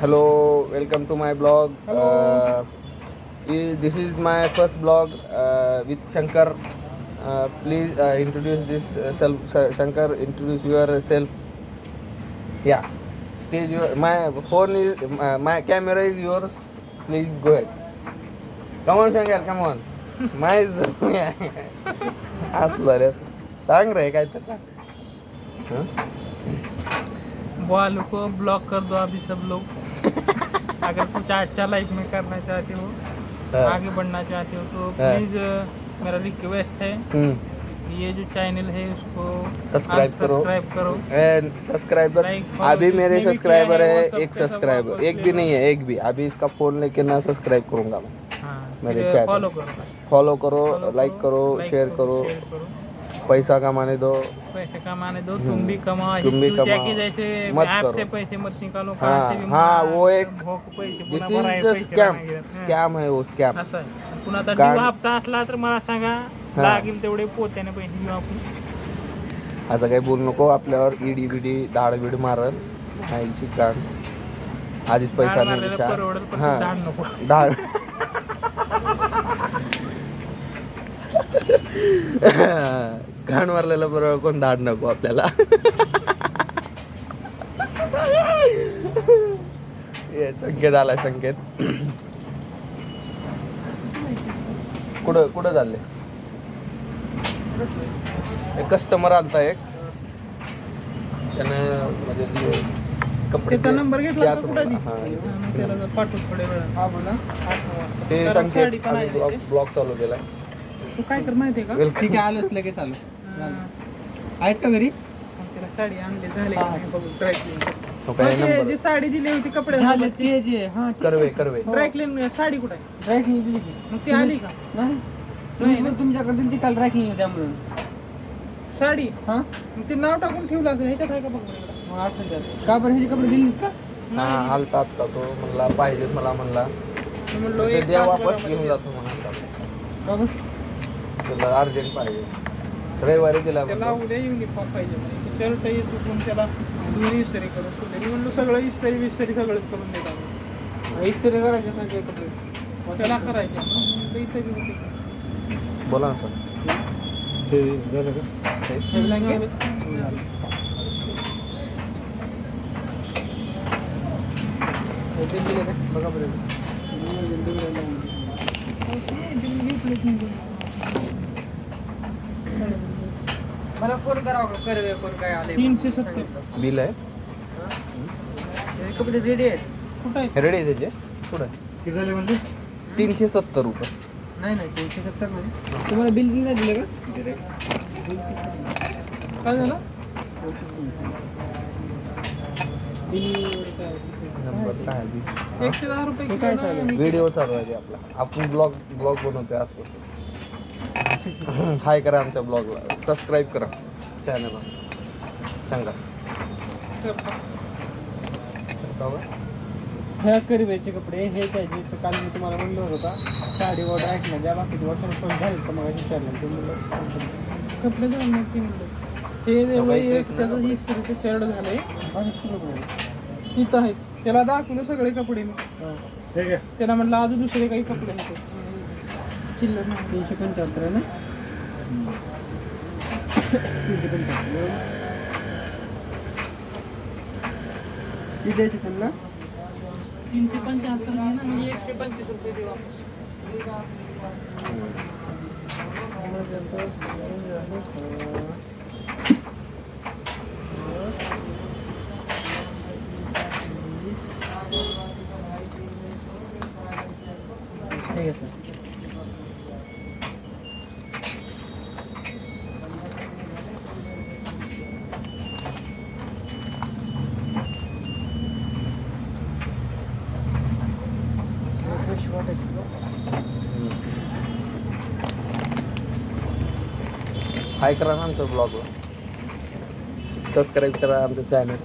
Hello, welcome to my blog. This is my first blog with Shankar. Please introduce this Shankar. Introduce yourself. Yeah, stage your. My phone is my camera is yours. Please go ahead. Come on, Shankar. Come on. My असलं रे सांग रे काय तर वालों को block कर दो अभी सब लोग। अगर कुछ अच्छा लाइफ में करना चाहते हो, आगे बढ़ना चाहते हो तो प्लीज मेरा रिक्वेस्ट है ये जो चैनल है उसको सब्सक्राइब करो एंड सब्सक्राइबर अभी मेरे सब्सक्राइबर है एक सब्सक्राइबर एक भी नहीं है एक भी अभी इसका फोन लेके ना सब्सक्राइब करूंगा मैं मेरे चैनल फॉलो करो लाइक करो शेयर करो पैसा कमाने दो तुम भी कमाओ जैसे मत ऐप करो से पैसे मत निकालो हाँ वो एक दिस इज द स्कॅम है वो स्कॅम असं आहे पुन्हा आता जीव हप्ता असला तर मला सांगा लागेल तेवढे पोत्याने पैसे घेऊ आपण असं काही बोलू नको आपल्यावर ईडी बिडी धाड बीड मारल आईची कान आधीच पैसा नाही हा धाड घाण मारलेलं बरोबर कोण धाड नको आपल्याला संकेत आलाय संकेत कुठं कुठं चालले एक कस्टमर आलता एक त्यानं म्हणजे त्याचा नंबर घेतला का कुठं त्याला त्याला पाठवून थोड्या वेळात हा बोला ते संकेत ब्लॉग चालू केलाय तू काय कर माहितीये का ठीक आहे आलोच लगेच आलो आहेत का घरी त्याला साडी आणली झाले बघू ड्रायक्लीन जी साडी दिली होती कपडे झाले ते जे हा करवे ड्रायक्लीन साडी कुठे आहे ड्रायक्लीन दिली की मग ती आली का नाही मग तुमच्याकडे दिली काल ड्रायक्लीन होत्या म्हणून साडी हा मग ते नाव टाकून ठेवलं असेल ह्याच्यात आहे का बघ मग असं का बरं ह्याचे कपडे दिले का हा आलता आता तो म्हणला पाहिजे मला म्हणला म्हणलो ते द्या वापस घेऊन जातो म्हणा तुला अर्जंट पाहिजे रविवारी दिला त्याला उद्या युनिफॉर्म पाहिजे शर्ट चुकून त्याला दोन्ही इस्त्री करून तुला म्हणलो सगळं इस्त्री सगळंच करून देतात इस्त्री करायचे नाही कपडे त्याला करायचे इथे बी होते बोला ना सर ते झालं का बघा बरं मला फोन करावं करवे कोण काय आले 370 बिल आहे कपडे रेडी आहेत कुठं आहे रेडी आहे त्याचे कुठं किती झाले म्हणजे 370 रुपये नाही 370 मध्ये तुम्हाला बिल नाही दिलं का काय झालं नंबर काय 110 रुपये काय चालू व्हिडिओ चालू आहे आपला आपण ब्लॉग बनवतोय आजपासून हाय करा आमच्या ब्लॉगला सबस्क्राईब करा चॅनलला सांगा ह्या करवेचे कपडे हे पाहिजे तर काल मी तुम्हाला म्हणलं होतं का साडी ऑर्डर ऐकलं ज्या बाकीचे वर्षांनी पण झाले तर मग विचारलं ते म्हणलं कपडे जाऊन मग ते म्हणलं हे एक त्याचं 20 रुपये शर्ट झाले 500 रुपये इथं आहे त्याला दाखवलं सगळे कपडे मी ठीक आहे त्याला म्हटलं अजून दुसरे काही कपडे होते चिल्लर 375 आहे ना 375 किती द्यायचे त्यांना 375 ना म्हणजे 125 रुपये देऊ ठीक आहे सर हाय करा ना आमच्या ब्लॉगला सबस्क्राईब करा आमचं चॅनल